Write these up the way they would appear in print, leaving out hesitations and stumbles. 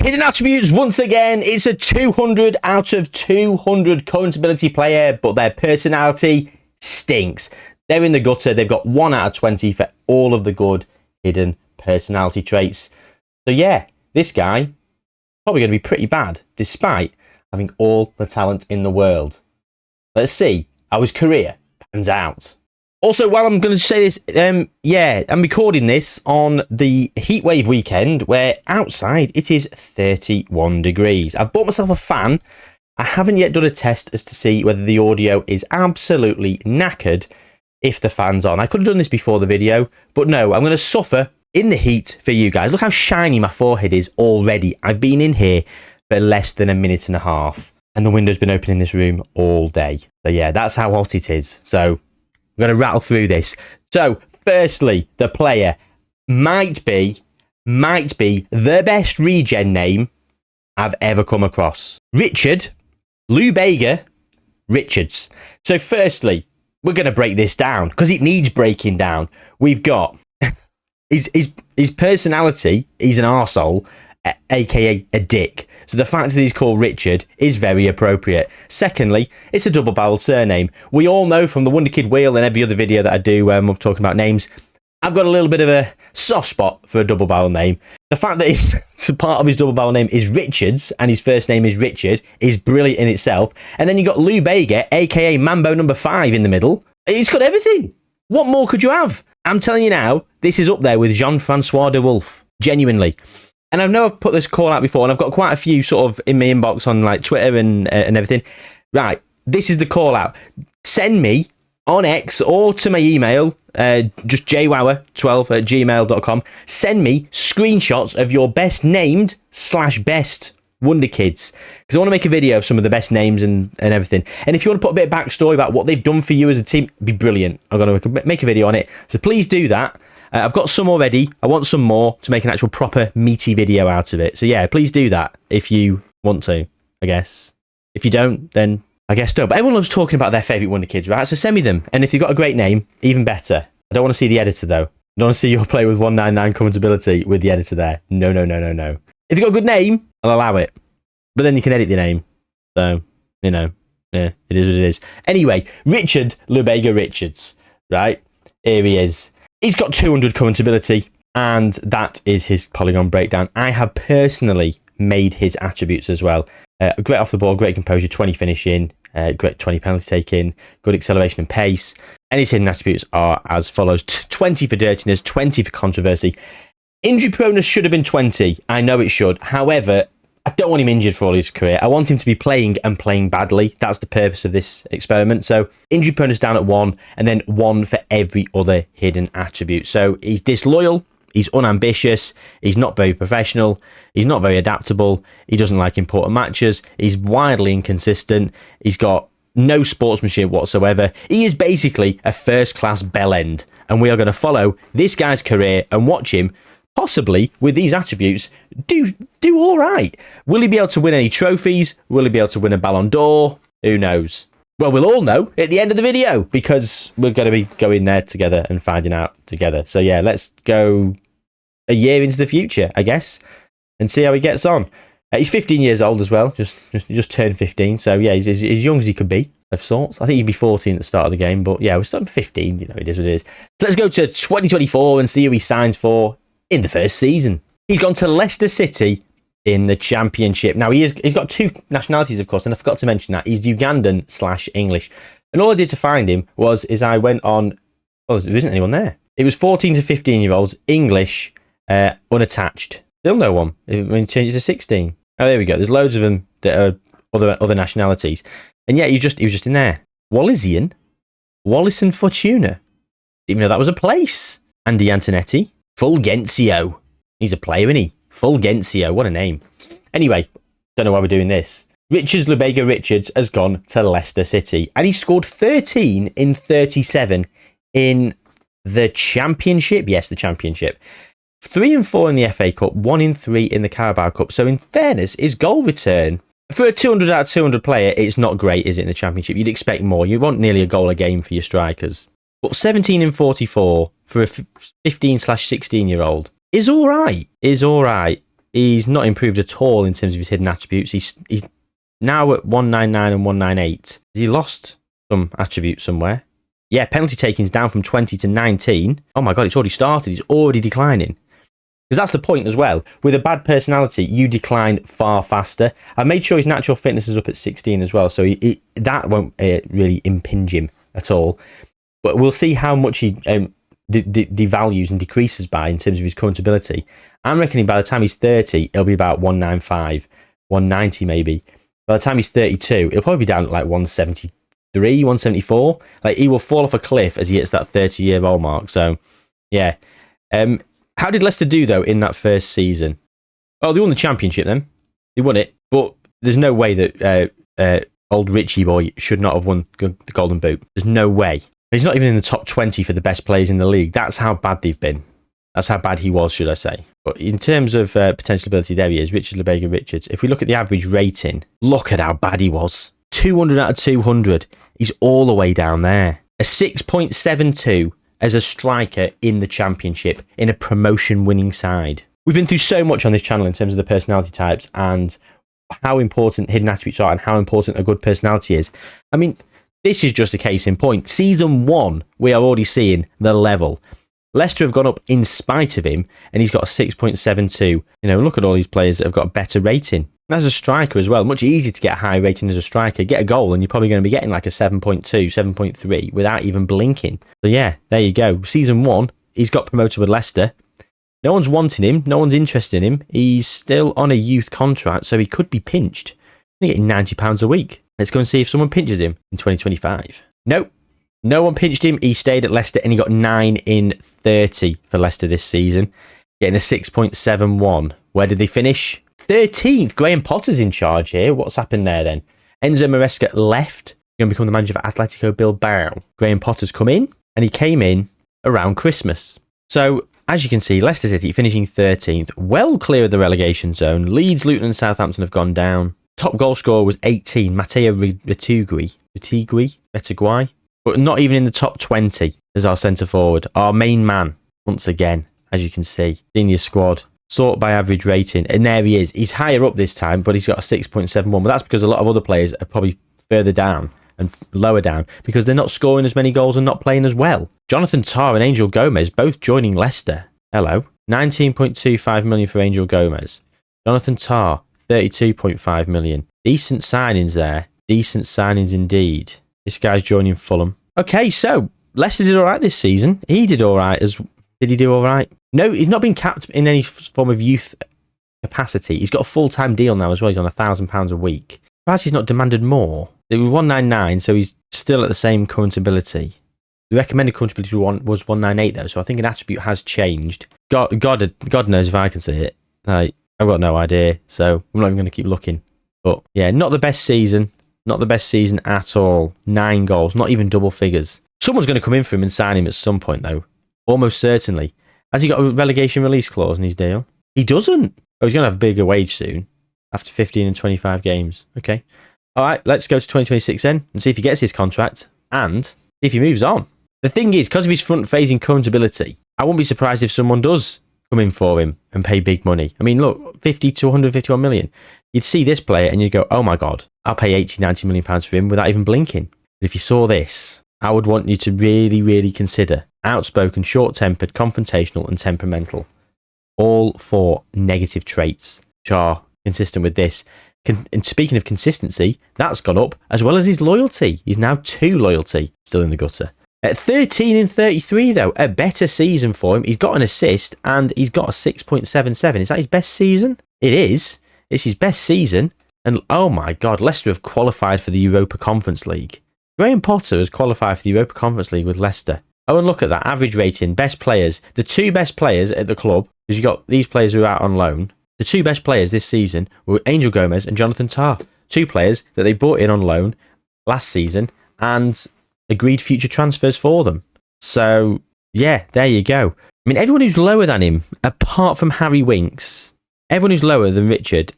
Hidden attributes, once again, it's a 200 out of 200 current ability player, but their personality stinks. They're in the gutter. They've got 1 out of 20 for all of the good hidden personality traits. So yeah, this guy probably going to be pretty bad, despite having all the talent in the world. Let's see how his career pans out. Also, while I'm going to say this, yeah, I'm recording this on the heatwave weekend where outside it is 31 degrees. I've bought myself a fan. I haven't yet done a test as to see whether the audio is absolutely knackered if the fan's on. I could have done this before the video, but no, I'm going to suffer in the heat for you guys. Look how shiny my forehead is already. I've been in here for less than a minute and a half, and the window's been open in this room all day. So yeah, that's how hot it is. So I'm going to rattle through this. So firstly, the player might be the best regen name I've ever come across. Richard Lubega Richards. So firstly, we're going to break this down because it needs breaking down. We've got his personality. He's an arsehole, aka a dick. So the fact that he's called Richard is very appropriate. Secondly, it's a double-barreled surname. We all know from the Wonder Kid Wheel and every other video that I do when I'm talking about names, I've got a little bit of a soft spot for a double-barrel name. The fact that it's part of his double-barrel name is Richards and his first name is Richard is brilliant in itself. And then you got Lou Bega, aka Mambo number 5 in the middle. It's got everything. What more could you have? I'm telling you now, this is up there with Jean-Francois de Wolf. Genuinely. And I know I've put this call out before, and I've got quite a few sort of in my inbox on like Twitter and everything. Right, this is the call out. Send me on X or to my email, just jayhuahua12@gmail.com. Send me screenshots of your best named / best Wonder Kids, because I want to make a video of some of the best names and everything. And if you want to put a bit of backstory about what they've done for you as a team, it'd be brilliant. I'm going to make a video on it. So please do that. I've got some already. I want some more to make an actual proper meaty video out of it. So yeah, please do that if you want to, I guess. If you don't, then I guess don't. But everyone loves talking about their favourite Wonder Kids, right? So send me them. And if you've got a great name, even better. I don't want to see the editor, though. I don't want to see your play with 199 comfortability with the editor there. No. If you've got a good name, I'll allow it. But then you can edit the name. So, you know, yeah, it is what it is. Anyway, Richard Lubega Richards, right? Here he is. He's got 200 current ability, and that is his polygon breakdown. I have personally made his attributes as well. Great off the ball, great composure, 20 finishing, great 20 penalty taking, good acceleration and pace. And his hidden attributes are as follows: 20 for dirtiness, 20 for controversy. Injury proneness should have been 20. I know it should. However, I don't want him injured for all his career. I want him to be playing and playing badly. That's the purpose of this experiment. So injury proneness down at 1, and then 1 for every other hidden attribute. So he's disloyal, he's unambitious, he's not very professional, he's not very adaptable, he doesn't like important matches, he's wildly inconsistent, he's got no sportsmanship whatsoever. He is basically a first-class bellend, and we are going to follow this guy's career and watch him possibly, with these attributes, do all right. Will he be able to win any trophies? Will he be able to win a Ballon d'Or? Who knows? Well, we'll all know at the end of the video, because we're going to be going there together and finding out together. So yeah, let's go a year into the future, I guess, and see how he gets on. He's 15 years old as well, just turned 15. So yeah, he's as young as he could be, of sorts. I think he'd be 14 at the start of the game, but yeah, we're starting 15. You know, it is what it is. So let's go to 2024 and see who he signs for in the first season. He's gone to Leicester City in the Championship. Now, he's got 2 nationalities, of course, and I forgot to mention that. He's Ugandan / English. And all I did to find him is I went on... Oh, there isn't anyone there. It was 14 to 15-year-olds, English, unattached. Still no one. I mean, change it to 16. Oh, there we go. There's loads of them that are other nationalities. And yeah, he was just in there. Wallisian? Wallace and Fortuna. Didn't even know that was a place. Andy Antonetti. Fulgencio. He's a player, isn't he? Fulgencio. What a name. Anyway, don't know why we're doing this. Richard Lubega Richards has gone to Leicester City, and he scored 13 in 37 in the Championship. Yes, the Championship. 3 and 4 in the FA Cup, 1 in 3 in the Carabao Cup. So in fairness, his goal return, for a 200 out of 200 player, it's not great, is it, in the Championship? You'd expect more. You want nearly a goal a game for your strikers. But 17 in 44 for a 15/16-year-old is all right. He's not improved at all in terms of his hidden attributes. He's now at 199 and 198. Has he lost some attributes somewhere? Yeah, penalty taking's down from 20 to 19. Oh my God, it's already started. He's already declining. Because that's the point as well. With a bad personality, you decline far faster. I made sure his natural fitness is up at 16 as well, so that won't really impinge him at all. But we'll see how much he devalues and decreases by in terms of his current ability. I'm reckoning by the time he's 30, it'll be about 195, 190 maybe. By the time he's 32, it'll probably be down at like 173, 174. Like, he will fall off a cliff as he hits that 30-year-old mark. So, yeah. How did Leicester do, though, in that first season? Oh, they won the championship then. They won it. But there's no way that old Richie boy should not have won the Golden Boot. There's no way. He's not even in the top 20 for the best players in the league. That's how bad they've been. That's how bad he was, should I say. But in terms of potential ability, there he is, Richard Lebega-Richards. If we look at the average rating, look at how bad he was. 200 out of 200. He's all the way down there. A 6.72 as a striker in the championship, in a promotion-winning side. We've been through so much on this channel in terms of the personality types and how important hidden attributes are and how important a good personality is. I mean, this is just a case in point. Season 1, we are already seeing the level. Leicester have gone up in spite of him, and he's got a 6.72. You know, look at all these players that have got a better rating. As a striker as well, much easier to get a high rating as a striker. Get a goal, and you're probably going to be getting like a 7.2, 7.3 without even blinking. So yeah, there you go. Season 1, he's got promoted with Leicester. No one's wanting him. No one's interested in him. He's still on a youth contract, so he could be pinched. He's getting £90 a week. Let's go and see if someone pinches him in 2025. Nope. No one pinched him. He stayed at Leicester and he got 9 in 30 for Leicester this season, getting a 6.71. Where did they finish? 13th. Graham Potter's in charge here. What's happened there then? Enzo Maresca left. He's going to become the manager of Atletico Bilbao. Graham Potter's come in, and he came in around Christmas. So, as you can see, Leicester City finishing 13th, well clear of the relegation zone. Leeds, Luton and Southampton have gone down. Top goal scorer was 18, Matteo Retegui, but not even in the top 20 as our centre forward. Our main man, once again, as you can see, senior squad, sort by average rating, and there he is. He's higher up this time, but he's got a 6.71, but that's because a lot of other players are probably further down and lower down because they're not scoring as many goals and not playing as well. Jonathan Tah and Angel Gomez both joining Leicester. Hello. 19.25 million for Angel Gomez. Jonathan Tah, 32.5 million. Decent signings there. Decent signings indeed. This guy's joining Fulham. Okay, so Leicester did all right this season. He did all right. Did he do all right? No, he's not been capped in any form of youth capacity. He's got a full-time deal now as well. He's on £1,000 a week. Perhaps he's not demanded more. It was 199, so he's still at the same current ability. The recommended current ability was 198 though, so I think an attribute has changed. God knows if I can see it. I've got no idea, so I'm not even going to keep looking. But yeah, not the best season. Not the best season at all. 9 goals, not even double figures. Someone's going to come in for him and sign him at some point though. Almost certainly. Has he got a relegation release clause in his deal? He doesn't. Oh, he's going to have a bigger wage soon. After 15 and 25 games. Okay. All right, let's go to 2026 then and see if he gets his contract and see if he moves on. The thing is, because of his front-facing current ability, I wouldn't be surprised if someone does come in for him and pay big money. I mean, look, 50 to 151 million. You'd see this player and you'd go, oh my God, I'll pay 80, 90 million pounds for him without even blinking. But if you saw this, I would want you to really, really consider outspoken, short-tempered, confrontational and temperamental. All 4 negative traits which are consistent with this. And speaking of consistency, that's gone up as well as his loyalty. He's now 2 loyalty, still in the gutter. At 13 in 33 though, a better season for him. He's got an assist and he's got a 6.77. Is that his best season? It is. It's his best season. And oh my God, Leicester have qualified for the Europa Conference League. Graham Potter has qualified for the Europa Conference League with Leicester. Oh, and look at that average rating, best players. The 2 best players at the club, because you've got these players who are out on loan. The 2 best players this season were Angel Gomez and Jonathan Tah. 2 players that they brought in on loan last season and agreed future transfers for them. So, yeah, there you go. I mean, everyone who's lower than him, apart from Harry Winks, everyone who's lower than Richard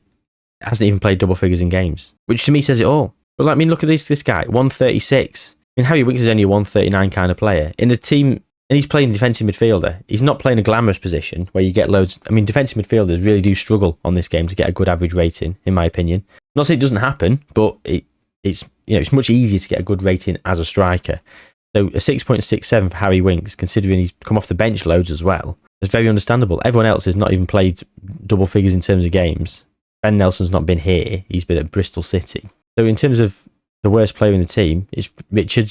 hasn't even played double figures in games, which to me says it all. But I mean, look at this guy, 136. I mean, Harry Winks is only a 139 kind of player. In a team And he's playing defensive midfielder. He's not playing a glamorous position where you get loads. I mean, defensive midfielders really do struggle on this game to get a good average rating, in my opinion. Not saying it doesn't happen, but it's much easier to get a good rating as a striker. So a 6.67 for Harry Winks, considering he's come off the bench loads as well. It's very understandable. Everyone else has not even played double figures in terms of games. Ben Nelson's not been here. He's been at Bristol City. So in terms of the worst player in the team, it's Richard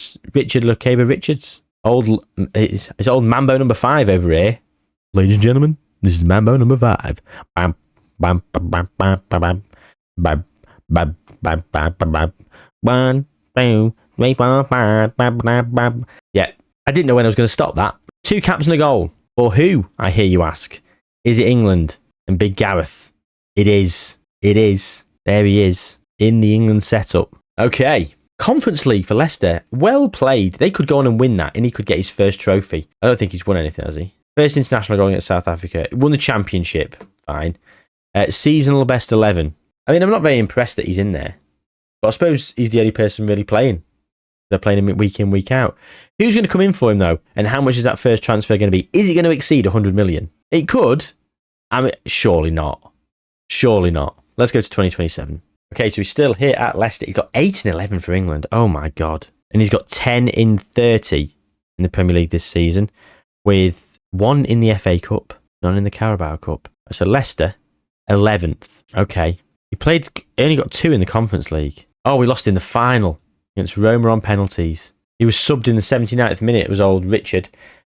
Lukeba Richards. It's old Mambo number 5 over here. Ladies and gentlemen, this is Mambo number 5. Bam, bam, bam, bam, bam, bam, bam, bam, bam, bam, bam, 1, 2, 3, 4, 5, bam, bam, bam. Yeah, I didn't know when I was going to stop that. 2 caps and a goal. For who, I hear you ask? Is it England and Big Gareth? It is. It is. There he is, in the England setup. Okay. Conference League for Leicester. Well played. They could go on and win that, and he could get his first trophy. I don't think he's won anything, has he? First international goal against South Africa. Won the championship. Fine. Seasonal best 11. I mean, I'm not very impressed that he's in there. But I suppose he's the only person really playing. They're playing him week in, week out. Who's going to come in for him, though? And how much is that first transfer going to be? Is it going to exceed 100 million? It could. I mean, surely not. Surely not. Let's go to 2027. Okay, so he's still here at Leicester. He's got 8 in 11 for England. Oh, my God. And he's got 10 in 30 in the Premier League this season, with 1 in the FA Cup, none in the Carabao Cup. So Leicester, 11th. Okay. He only got 2 in the Conference League. Oh, we lost in the final against Roma on penalties. He was subbed in the 79th minute. It was old Richard.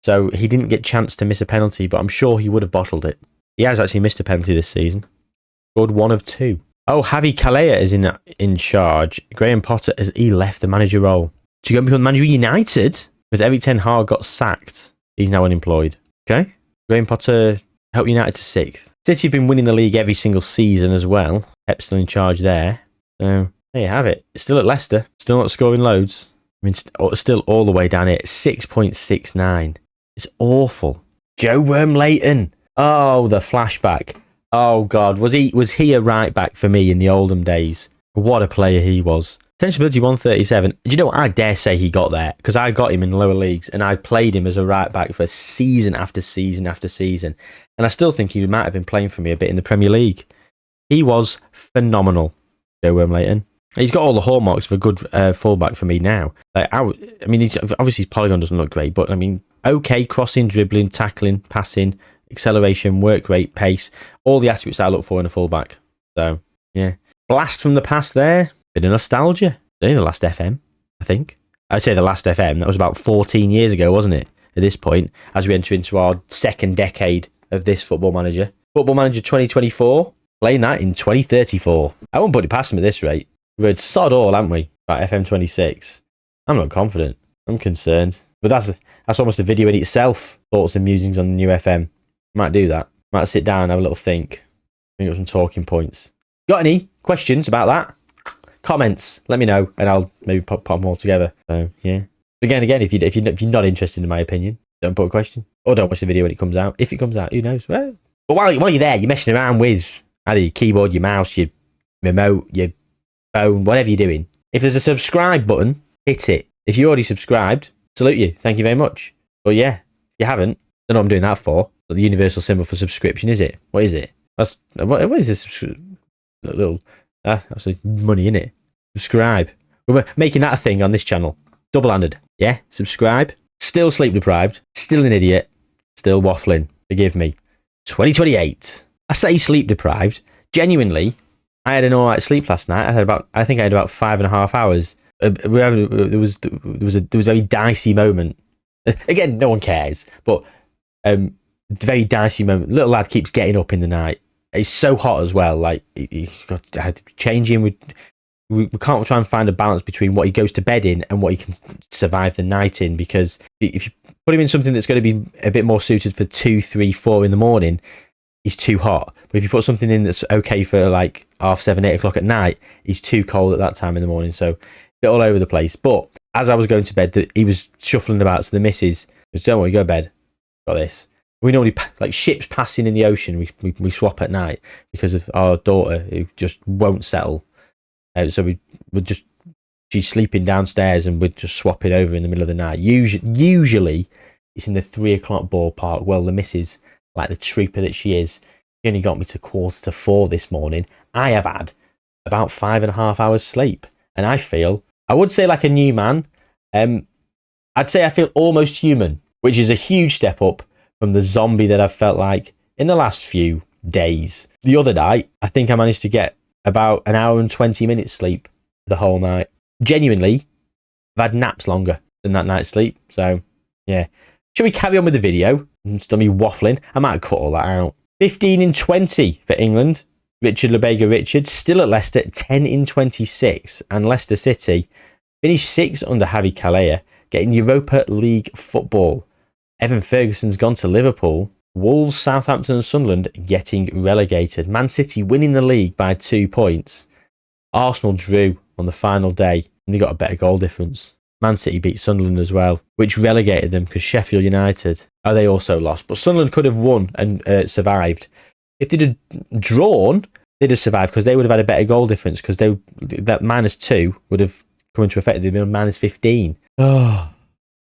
So he didn't get a chance to miss a penalty, but I'm sure he would have bottled it. He has actually missed a penalty this season. Scored 1 of 2. Oh, Javi Calleja is in charge. Graham Potter, he left the manager role to go and become manager of United because Erik ten Hag got sacked. He's now unemployed. Okay. Graham Potter helped United to 6th. City have been winning the league every single season as well. Pep's still in charge there. So there you have it. It's still at Leicester. Still not scoring loads. I mean, still all the way down here. 6.69. It's awful. Joe Wormleighton. Oh, the flashback. Oh, God. Was he a right back for me in the olden days? What a player he was. Potential ability 137. Do you know what? I dare say he got there because I got him in the lower leagues and I played him as a right back for season after season after season. And I still think he might have been playing for me a bit in the Premier League. He was phenomenal, Joe Wormleighton. He's got all the hallmarks of a good fullback for me now. Like, I mean, obviously his polygon doesn't look great, but I mean, okay, crossing, dribbling, tackling, passing, acceleration, work rate, pace, all the attributes I look for in a fullback. So, yeah. Blast from the past there. Bit of nostalgia. Only the last FM, I think. I'd say the last FM. That was about 14 years ago, wasn't it? At this point, as we enter into our second decade of this Football Manager. Football Manager 2024. Playing that in 2034. I won't put it past him at this rate. We've heard sod all, haven't we? About FM26. I'm not confident. I'm concerned. But that's almost a video in itself. Thoughts and musings on the new FM. Might do that. Might sit down and have a little think. Bring up some talking points. Got any questions about that? Comments. Let me know, and I'll maybe pop them all together. So yeah. Again, if you're not interested in my opinion, don't put a question, or don't watch the video when it comes out. If it comes out, who knows? Well, but while you're there, you're messing around with either your keyboard, your mouse, your remote, your phone, whatever you're doing. If there's a subscribe button, hit it. If you already subscribed, salute you. Thank you very much. But yeah, if you haven't, I don't know what I'm doing that for. But the universal symbol for subscription, is it? What is it? What is this? Little actually money in it. Subscribe. We're making that a thing on this channel. Double-handed. Yeah, subscribe. Still sleep deprived. Still an idiot. Still waffling. Forgive me. 2028. I say sleep deprived. Genuinely, I had an alright sleep last night. I think I had about 5.5 hours. There was a very dicey moment. Again, no one cares, but very dicey moment. Little lad keeps getting up in the night. It's so hot as well. Like I had to change him. We can't try and find a balance between what he goes to bed in and what he can survive the night in, because if you put him in something that's going to be a bit more suited for 2, 3, 4 in the morning, he's too hot. But if you put something in that's okay for like 7:30, 8 o'clock at night, he's too cold at that time in the morning. So a bit all over the place. But as I was going to bed, he was shuffling about. So the missus goes, "Don't worry, go to bed. Got this." We normally, like ships passing in the ocean, we swap at night because of our daughter who just won't settle. So she's sleeping downstairs and we're just swapping over in the middle of the night. Usually it's in the 3 o'clock ballpark. Well, the missus, like the trooper that she is, she only got me to 3:45 this morning. I have had about 5.5 hours sleep, and I would say like a new man. I'd say I feel almost human, which is a huge step up from the zombie that I've felt like in the last few days. The other night, I think I managed to get about an hour and 20 minutes sleep the whole night. Genuinely, I've had naps longer than that night's sleep. So, yeah. Shall we carry on with the video? Instead of me waffling, I might cut all that out. 15 in 20 for England. Richard Lubega-Richards still at Leicester, 10 in 26. And Leicester City finished 6th under Javi Calleja, getting Europa League football. Evan Ferguson's gone to Liverpool. Wolves, Southampton and Sunderland getting relegated. Man City winning the league by 2 points. Arsenal drew on the final day and they got a better goal difference. Man City beat Sunderland as well, which relegated them because Sheffield United, they also lost. But Sunderland could have won and survived. If they'd have drawn, they'd have survived because they would have had a better goal difference because that -2 would have come into effect. They'd been -15. Oh,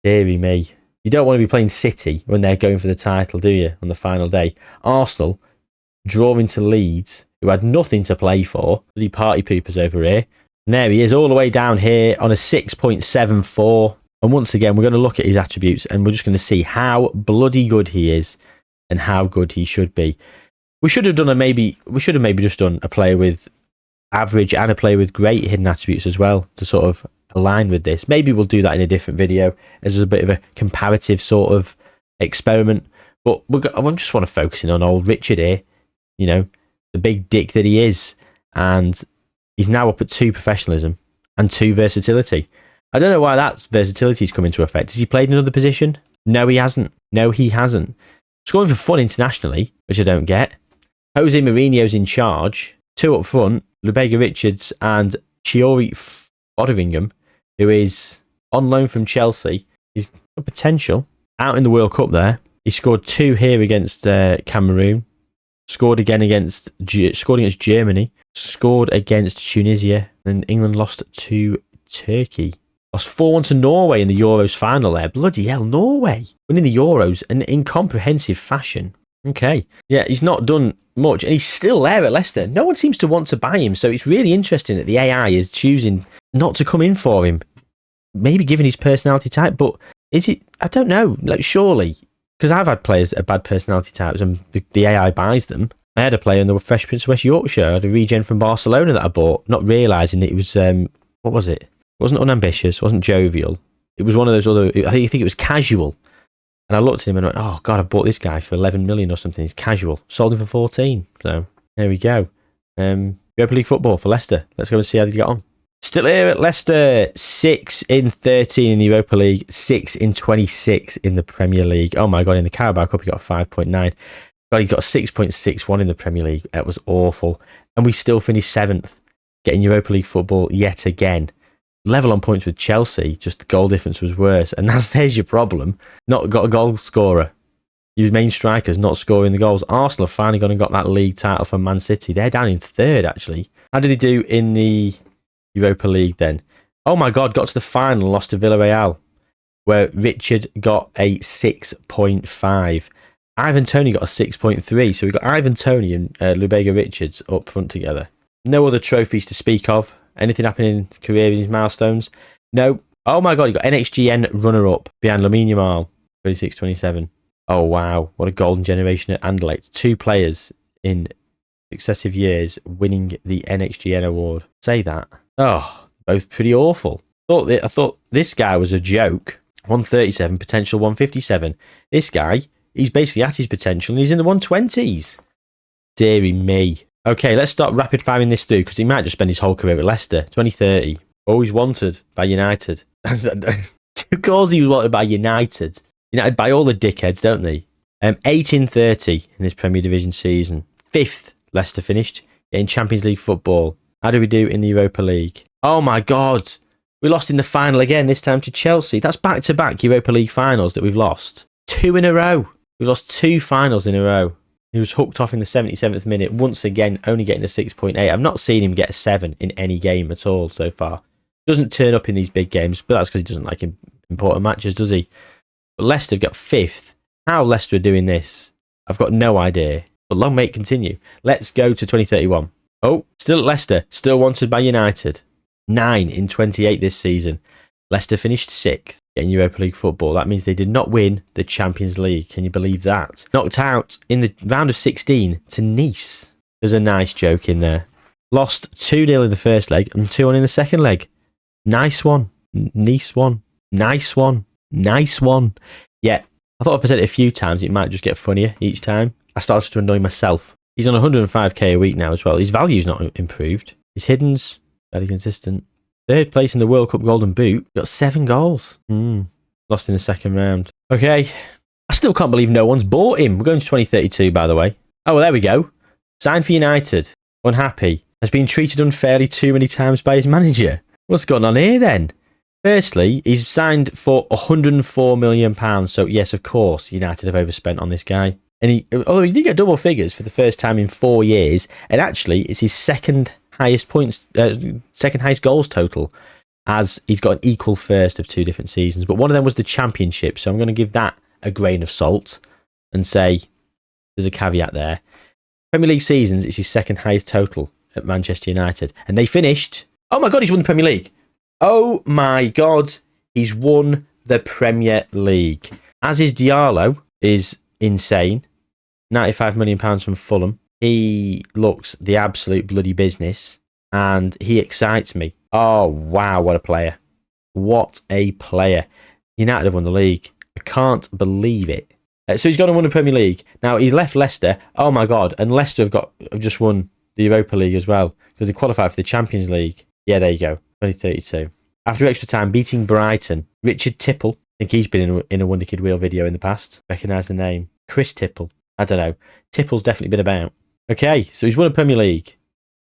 dearie me. You don't want to be playing City when they're going for the title, do you, on the final day? Arsenal drawing to Leeds, who had nothing to play for. Bloody party poopers over here. And there he is, all the way down here on a 6.74. And once again, we're going to look at his attributes and we're just going to see how bloody good he is and how good he should be. We should have maybe just done a player with average and a player with great hidden attributes as well to sort of align with this. Maybe we'll do that in a different video as a bit of a comparative sort of experiment. But I just want to focus in on old Richard here, you know, the big dick that he is. And he's now up at 2 professionalism and 2 versatility. I don't know why that versatility's come into effect. Has he played another position? No, he hasn't. Scoring for fun internationally, which I don't get. Jose Mourinho's in charge. 2 up front, Lubega-Richards and Chiori Fotheringham, who is on loan from Chelsea. He's got potential. Out in the World Cup there. He scored 2 here against Cameroon. Scored against Germany. Scored against Tunisia. And England lost to Turkey. Lost 4-1 to Norway in the Euros final there. Bloody hell, Norway winning the Euros in incomprehensive fashion. Okay. Yeah, he's not done much and he's still there at Leicester. No one seems to want to buy him. So it's really interesting that the AI is choosing not to come in for him. Maybe given his personality type, but is it? I don't know. Like, surely, because I've had players that are bad personality types and the AI buys them. I had a player in the Fresh Prince of West Yorkshire. I had a regen from Barcelona that I bought, not realising it was, what was it? It wasn't unambitious, wasn't jovial. It was one of those other, I think it was casual. And I looked at him and went, oh God, I bought this guy for 11 million or something. He's casual. Sold him for 14. So there we go. Europa League football for Leicester. Let's go and see how they get on. Still here at Leicester, 6 in 13 in the Europa League, 6 in 26 in the Premier League. Oh my God, in the Carabao Cup, he got a 5.9. God, he got a 6.61 in the Premier League. It was awful. And we still finished 7th, getting Europa League football yet again. Level on points with Chelsea, just the goal difference was worse. And there's your problem. Not got a goal scorer. Your main strikers not scoring the goals. Arsenal have finally gone and got that league title from Man City. They're down in 3rd, actually. How did they do in the Europa League then? Oh my God, got to the final and lost to Villarreal, where Richard got a 6.5. Ivan Toney got a 6.3. So we got Ivan Toney and Lubega-Richards up front together. No other trophies to speak of. Anything happening in career in his milestones? No. Oh my God, he got NXGN runner-up behind Lamine Yamal, 26-27. Oh wow, what a golden generation at Anderlecht. 2 players in successive years winning the NXGN award. Say that. Oh, both pretty awful. I thought this guy was a joke. 137, potential 157. This guy, he's basically at his potential and he's in the 120s. Deary me. Okay, let's start rapid firing this through because he might just spend his whole career at Leicester. 2030. Always wanted by United. Of course he was wanted by United. United buy all the dickheads, don't they? 1830 in this Premier Division season. 5th Leicester finished in Champions League football. How do we do in the Europa League? Oh my God. We lost in the final again, this time to Chelsea. That's back-to-back Europa League finals that we've lost. 2 in a row. We've lost 2 finals in a row. He was hooked off in the 77th minute, once again, only getting a 6.8. I've not seen him get a 7 in any game at all so far. Doesn't turn up in these big games, but that's because he doesn't like important matches, does he? But Leicester have got 5th. How Leicester are doing this, I've got no idea. But long may it continue. Let's go to 2031. Oh, still at Leicester. Still wanted by United. 9 in 28 this season. Leicester finished 6th in Europa League football. That means they did not win the Champions League. Can you believe that? Knocked out in the round of 16 to Nice. There's a nice joke in there. Lost 2-0 in the first leg and 2-1 in the second leg. Nice one. Nice one. Nice one. Nice one. Yeah, I thought if I said it a few times, it might just get funnier each time. I started to annoy myself. He's on 105k a week now as well. His value's not improved. His hidden's very consistent. 3rd place in the World Cup Golden Boot. Got 7 goals. Lost in the second round. Okay. I still can't believe no one's bought him. We're going to 2032, by the way. Oh, well, there we go. Signed for United. Unhappy. Has been treated unfairly too many times by his manager. What's going on here then? Firstly, he's signed for £104 million. So, yes, of course, United have overspent on this guy. And although he did get double figures for the first time in 4 years, and actually it's his second highest goals total, as he's got an equal first of 2 different seasons. But one of them was the Championship, so I'm going to give that a grain of salt and say there's a caveat there. Premier League seasons, it's his second highest total at Manchester United, and they finished. Oh my God, he's won the Premier League! Oh my God, he's won the Premier League. As is Diallo, is insane. £95 million from Fulham. He looks the absolute bloody business, and he excites me. Oh, wow, what a player. What a player. United have won the league. I can't believe it. So he's gone and won the Premier League. Now, he left Leicester. Oh, my God. And Leicester have just won the Europa League as well, because they qualified for the Champions League. Yeah, there you go. 2032. After extra time, beating Brighton. Richard Tipple. I think he's been in a Wonder Kid Wheel video in the past. Recognise the name. Chris Tipple. I don't know. Tipple's definitely been about. Okay, so he's won a Premier League.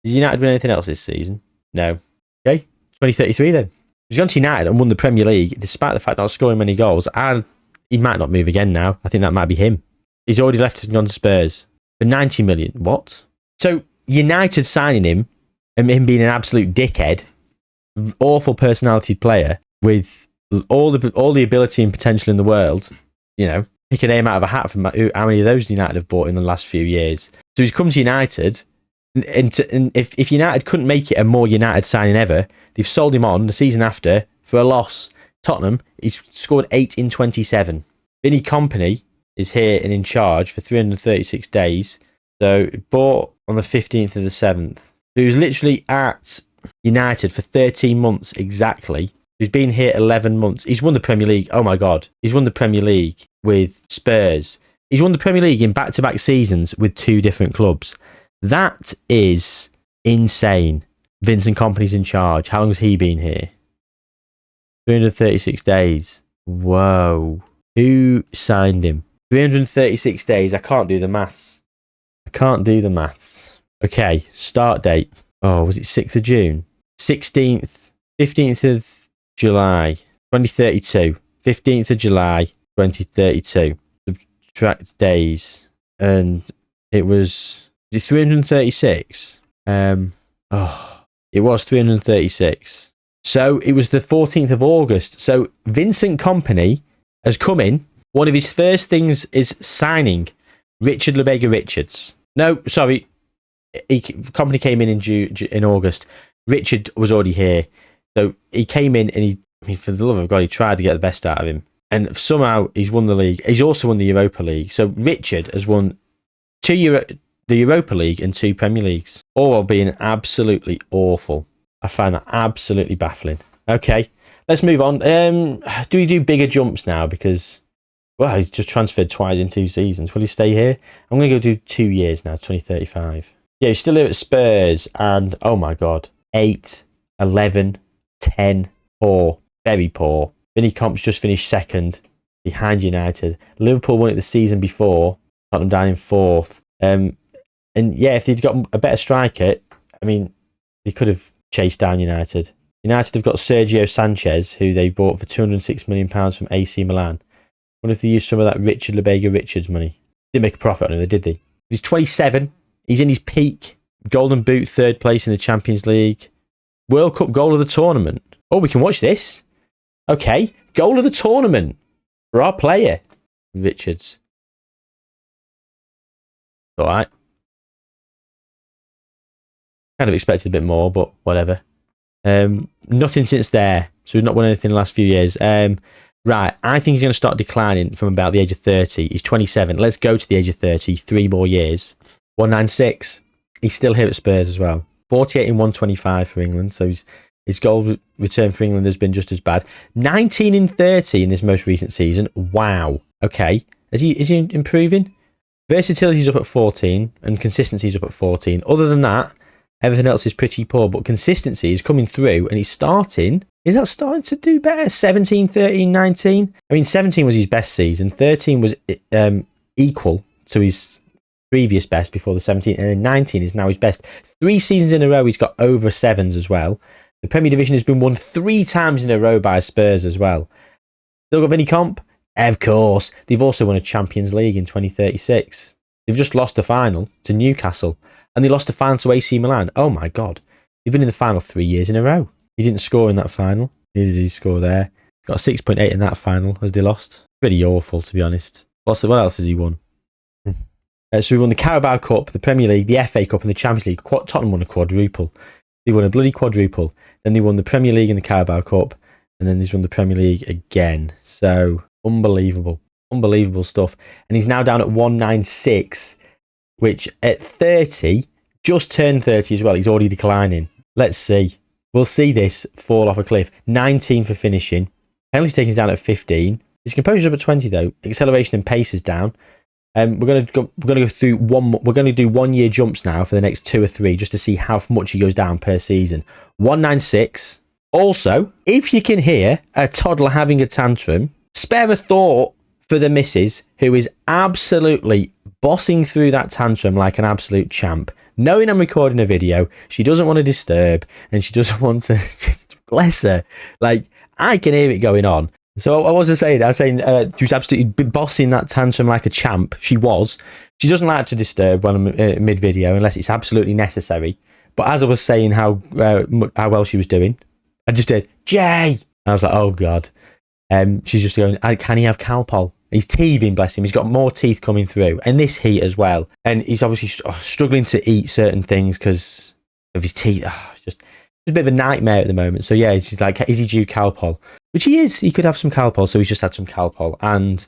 Did United win anything else this season? No. Okay, 2033 then. He's gone to United and won the Premier League, despite the fact not scoring many goals, and he might not move again now. I think that might be him. He's already left and gone to Spurs for 90 million. What? So United signing him, and him being an absolute dickhead, awful personality player with all the ability and potential in the world, you know, pick a name out of a hat from how many of those United have bought in the last few years. So he's come to United, and if United couldn't make it a more United signing ever, they've sold him on the season after for a loss. Tottenham, he's scored 8 in 27. Vinny Kompany is here and in charge for 336 days. So bought on the 15th of the 7th. So he was literally at United for 13 months exactly. He's been here 11 months. He's won the Premier League. Oh my God. He's won the Premier League with Spurs. He's won the Premier League in back-to-back seasons with 2 different clubs. That is insane. Vincent Kompany's in charge. How long has he been here? 336 days. Whoa. Who signed him? 336 days. I can't do the maths. Okay, start date. Oh, was it 6th of June? 16th, 15th of July, 2032. 15th of July, 2032. Subtract days. And it was 336. It was 336. So it was the 14th of August. So Vincent Kompany has come in. One of his first things is signing Richard Lebega-Richards. No, sorry. Kompany came in August. Richard was already here. So he came in and for the love of God, he tried to get the best out of him. And somehow he's won the league. He's also won the Europa League. So Richard has won the Europa League and 2 Premier Leagues, all while being absolutely awful. I find that absolutely baffling. Okay, let's move on. Do we do bigger jumps now? Because, well, he's just transferred twice in 2 seasons. Will he stay here? I'm going to go do 2 years now, 2035. Yeah, he's still here at Spurs, and oh my God, 8, 11, 10, poor, very poor. Vinny Komp's just finished 2nd behind United. Liverpool won it the season before, got them down in 4th. And yeah, if they'd got a better striker, I mean, they could have chased down United. United have got Sergio Sanchez, who they bought for £206 million from AC Milan. What if they used some of that Richard Lebega-Richards money? Didn't make a profit on him, did they? He's 27. He's in his peak. Golden Boot, 3rd place in the Champions League. World Cup goal of the tournament. Oh, we can watch this. Okay, goal of the tournament. For our player, Richards. All right. Kind of expected a bit more, but whatever. Nothing since there. So we've not won anything in the last few years. Right. I think he's going to start declining from about the age of 30. He's 27. Let's go to the age of 30. 3 more years. 196. He's still here at Spurs as well. 48 in 125 for England. So his goal return for England has been just as bad. 19 in 30 in this most recent season. Wow. Okay. Is he improving? Versatility's up at 14 and consistency's up at 14. Other than that, everything else is pretty poor, but consistency is coming through and he's starting. Is that starting to do better? 17, 13, 19? I mean, 17 was his best season. 13 was equal to his previous best before the 17, and then 19 is now his best. 3 seasons in a row, he's got over 7s as well. The Premier Division has been won 3 times in a row by Spurs as well. Still got Vinny Comp? Of course. They've also won a Champions League in 2036. They've just lost the final to Newcastle. And they lost the final to AC Milan. Oh my God. They've been in the final 3 years in a row. He didn't score in that final. Neither did he score there. Got a 6.8 in that final as they lost. Pretty awful, to be honest. What else has he won? So we won the Carabao Cup, the Premier League, the FA Cup and the Champions League. Tottenham won a quadruple. They won a bloody quadruple. Then they won the Premier League and the Carabao Cup. And then they've won the Premier League again. So, unbelievable. Unbelievable stuff. And he's now down at 196. Which at 30, just turned 30 as well, he's already declining. Let's see. We'll see this fall off a cliff. 19 for finishing. Penalty taking is down at 15. His composure's up at 20 though. Acceleration and pace is down. We're going to go through we're going to do 1 year jumps now for the next 2 or 3 just to see how much he goes down per season. 196. Also, if you can hear a toddler having a tantrum, spare a thought for the missus who is absolutely bossing through that tantrum like an absolute champ. Knowing I'm recording a video, she doesn't want to disturb and she doesn't want to... Bless her. Like, I can hear it going on. So I wasn't saying, I was saying she was absolutely bossing that tantrum like a champ. She was. She doesn't like to disturb when I'm mid-video unless it's absolutely necessary. But as I was saying how well she was doing, I just did, Jay! I was like, oh God. She's just going, can he have Calpol? He's teething, bless him. He's got more teeth coming through. And this heat as well. And he's obviously struggling to eat certain things because of his teeth. It's just a bit of a nightmare at the moment. So yeah, she's like, is he due Calpol? Which he is. He could have some Calpol. So he's just had some Calpol. And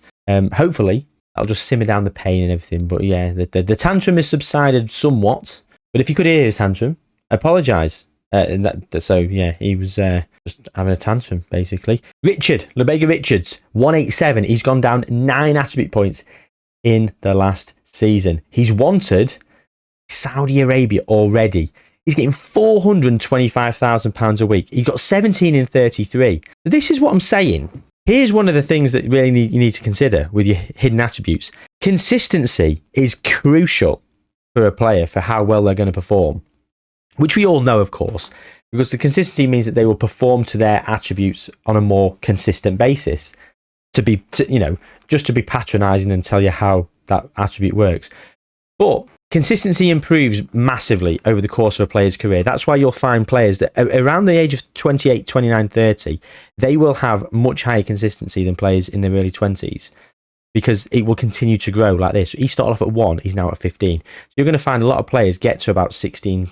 hopefully that'll just simmer down the pain and everything. But yeah, the tantrum has subsided somewhat. But if you could hear his tantrum, I apologise. So yeah, he was just having a tantrum basically. Lubega Richards, 187. He's gone down 9 attribute points in the last season. He's wanted Saudi Arabia already. He's getting £425,000 a week. He got 17 in 33. So this is what I'm saying. Here's one of the things that really you need to consider with your hidden attributes. Consistency is crucial for a player for how well they're going to perform. Which we all know, of course, because the consistency means that they will perform to their attributes on a more consistent basis. Just to be patronising and tell you how that attribute works. But consistency improves massively over the course of a player's career. That's why you'll find players that around the age of 28, 29, 30, they will have much higher consistency than players in their early 20s. Because it will continue to grow like this. He started off at 1, he's now at 15. So you're going to find a lot of players get to about 15,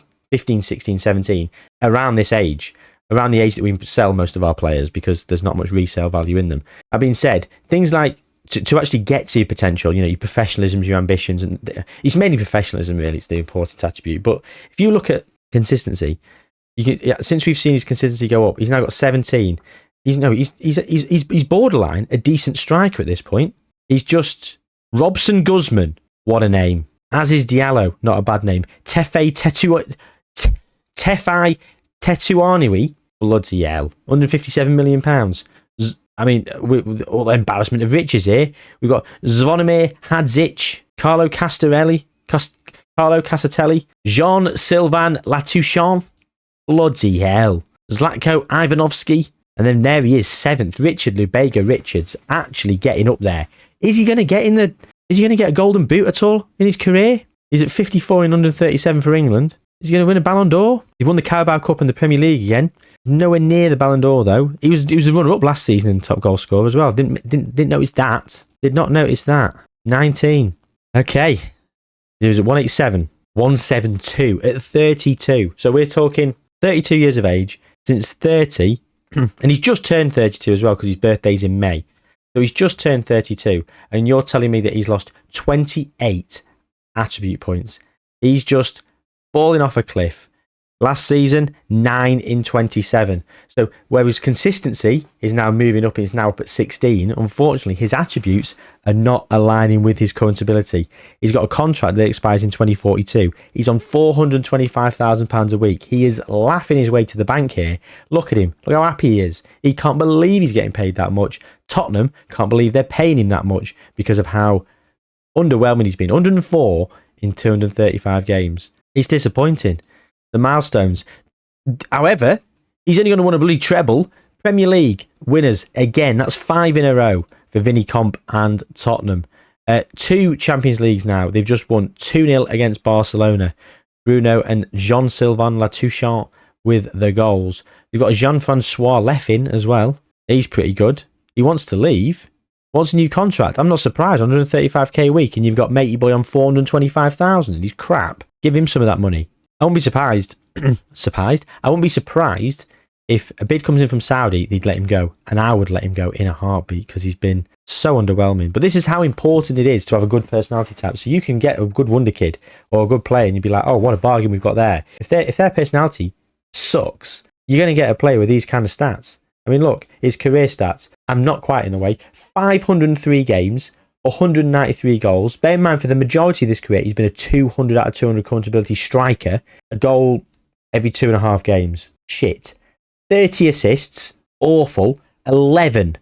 16, 17, around this age, around the age that we sell most of our players because there's not much resale value in them. That being said, things like to actually get to your potential, your professionalism, your ambitions, and it's mainly professionalism really, it's the important attribute. But if you look at consistency, since we've seen his consistency go up, he's now got 17. He's borderline a decent striker at this point. He's just Robson Guzman, what a name. As is Diallo, not a bad name. Tefai Tetuanui, bloody hell, £157 million. I mean, with all the embarrassment of riches here, we've got Zvonimir Hadzic, Carlo Casatelli, Jean-Sylvain Latouchon, bloody hell, Zlatko Ivanovsky, and then there he is, 7th, Richard Lubega Richards, actually getting up there. Is he going to get a golden boot at all in his career? He's at 54 in 137 for England. Is he going to win a Ballon d'Or? He won the Carabao Cup and the Premier League again. Nowhere near the Ballon d'Or though. He was the runner-up last season in top goal scorer as well. Didn't notice that. Did not notice that. 19. Okay. He was at 187. 172 at 32. So we're talking 32 years of age since 30. And he's just turned 32 as well because his birthday's in May. So he's just turned 32. And you're telling me that he's lost 28 attribute points. He's just falling off a cliff. Last season, 9 in 27. So where his consistency is now moving up, it's now up at 16. Unfortunately, his attributes are not aligning with his current ability. He's got a contract that expires in 2042. He's on £425,000 a week. He is laughing his way to the bank here. Look at him. Look how happy he is. He can't believe he's getting paid that much. Tottenham can't believe they're paying him that much because of how underwhelming he's been. 104 in 235 games. It's disappointing. The milestones. However, he's only going to win a bloody treble. Premier League winners again. That's 5 in a row for Vinny Comp and Tottenham. 2 Champions Leagues now. They've just won 2-0 against Barcelona. Bruno and Jean-Sylvain Latouchant with the goals. You've got Jean-Francois Leffin as well. He's pretty good. He wants to leave. Wants a new contract. I'm not surprised. 135k a week, and you've got Matey Boy on 425,000. He's crap. Give him some of that money. I won't be surprised. I won't be surprised if a bid comes in from Saudi, they'd let him go. And I would let him go in a heartbeat because he's been so underwhelming. But this is how important it is to have a good personality type. So you can get a good wonder kid or a good player and you'd be like, oh, what a bargain we've got there. If their personality sucks, you're going to get a player with these kind of stats. I mean, look, his career stats. I'm not quite in the way. 503 games. 193 goals. Bear in mind, for the majority of this career, he's been a 200 out of 200 current ability striker. A goal every 2.5 games. Shit. 30 assists. Awful. 11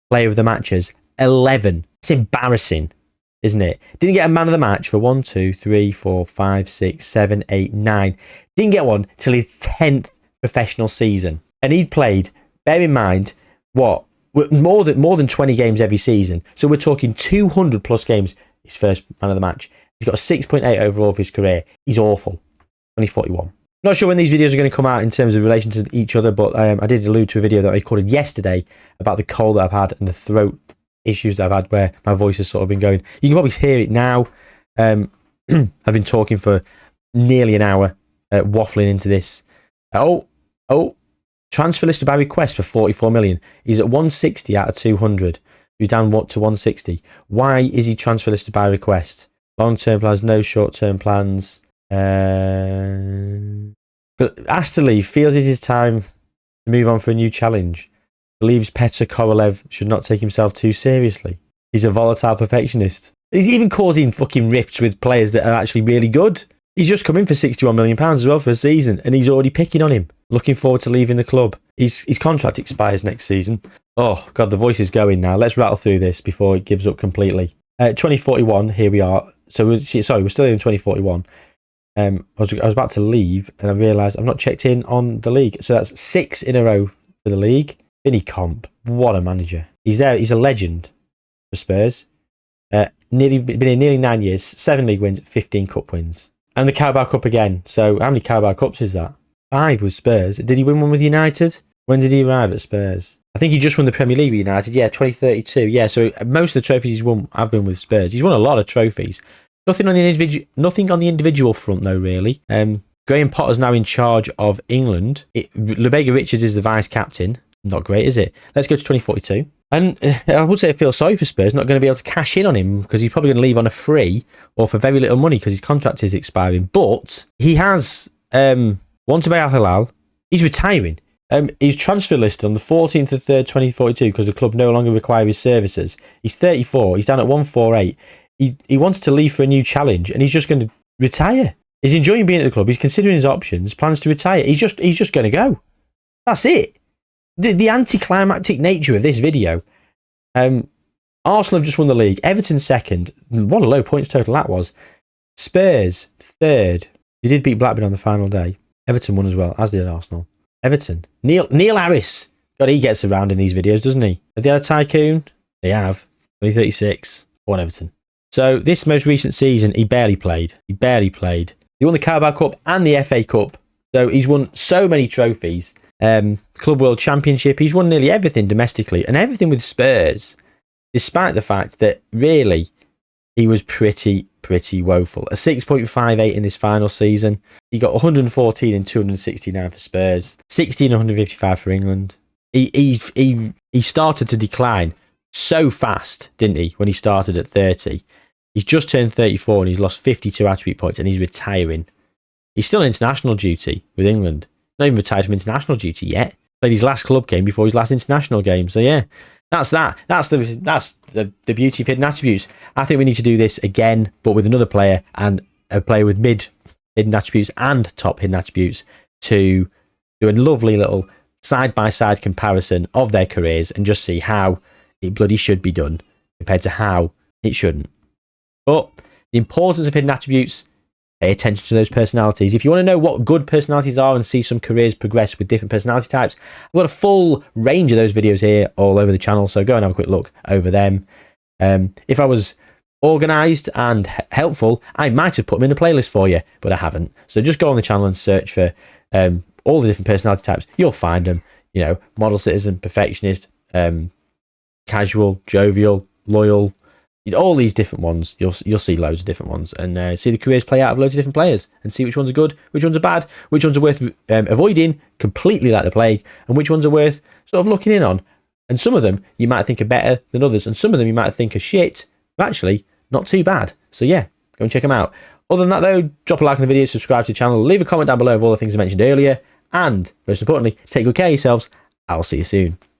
player of the matches. 11. It's embarrassing, isn't it? Didn't get a man of the match for 1, 2, 3, 4, 5, 6, 7, 8, 9. Didn't get one till his 10th professional season. And he'd played, bear in mind, what? More than 20 games every season. So we're talking 200 plus games. His first man of the match. He's got a 6.8 overall for his career. He's awful. 2041. Not sure when these videos are going to come out in terms of relation to each other, but I did allude to a video that I recorded yesterday about the cold that I've had and the throat issues that I've had where my voice has sort of been going. You can probably hear it now. I've been talking for nearly an hour, waffling into this. Transfer listed by request for 44 million. He's at 160 out of 200. He's down to 160. Why is he transfer listed by request? Long-term plans, no short-term plans. But asked to leave, feels it is time to move on for a new challenge. Believes Petr Korolev should not take himself too seriously. He's a volatile perfectionist. He's even causing fucking rifts with players that are actually really good. He's just come in for £61 million as well for a season, and he's already picking on him. Looking forward to leaving the club. His contract expires next season. Oh, God, the voice is going now. Let's rattle through this before it gives up completely. 2041, here we are. So, we're still in 2041. I was about to leave, and I realised I've not checked in on the league. So that's 6 in a row for the league. Vinny Comp, what a manager. He's there. He's a legend for Spurs. Been here nearly 9 years. 7 league wins, 15 cup wins. And the Carabao Cup again. So how many Carabao Cups is that? 5 with Spurs. Did he win one with United? When did he arrive at Spurs? I think he just won the Premier League with United. Yeah, 2032. Yeah, so most of the trophies he's won have been with Spurs. He's won a lot of trophies. Nothing on the individual front though, really. Graham Potter's now in charge of England. Lubega Richards is the vice captain. Not great, is it? Let's go to 2042. And I would say I feel sorry for Spurs, not going to be able to cash in on him because he's probably going to leave on a free or for very little money because his contract is expiring. But he has wanted by Al Hilal. He's retiring. He's transfer listed on the 14th of 3rd, 2042 because the club no longer require his services. He's 34. He's down at 148. He wants to leave for a new challenge and he's just going to retire. He's enjoying being at the club. He's considering his options, plans to retire. He's just going to go. That's it. The anticlimactic nature of this video. Arsenal have just won the league. Everton second. What a low points total that was. Spurs third. They did beat Blackburn on the final day. Everton won as well, as did Arsenal. Everton. Neil Harris. God, he gets around in these videos, doesn't he? Have they had a tycoon? They have. 2036. One Everton. So this most recent season, he barely played. He won the Carabao Cup and the FA Cup. So he's won so many trophies. Club World Championship. He's won nearly everything domestically and everything with Spurs, despite the fact that really he was pretty woeful. A 6.58 in this final season. He got 114 and 269 for Spurs. 16 155 for England. He started to decline so fast, didn't he, when he started at 30. He's just turned 34 and he's lost 52 attribute points and he's retiring. He's still on international duty with England. Not even retired from international duty yet. Played his last club game before his last international game. So yeah, that's that. That's the beauty of hidden attributes. I think we need to do this again, but with another player and a player with mid hidden attributes and top hidden attributes to do a lovely little side-by-side comparison of their careers and just see how it bloody should be done compared to how it shouldn't. But the importance of hidden attributes, pay attention to those personalities. If you want to know what good personalities are and see some careers progress with different personality types, I've got a full range of those videos here all over the channel, so go and have a quick look over them. If I was organised and helpful, I might have put them in a playlist for you, but I haven't. So just go on the channel and search for all the different personality types. You'll find them. You know, model citizen, perfectionist, casual, jovial, loyal, all these different ones. You'll see loads of different ones and see the careers play out of loads of different players and see which ones are good, which ones are bad, which ones are worth avoiding completely like the plague, and which ones are worth sort of looking in on. And some of them you might think are better than others, and some of them you might think are shit, but actually not too bad. So yeah, go and check them out. Other than that though, drop a like on the video, subscribe to the channel, leave a comment down below of all the things I mentioned earlier, and most importantly, take good care of yourselves. I'll see you soon.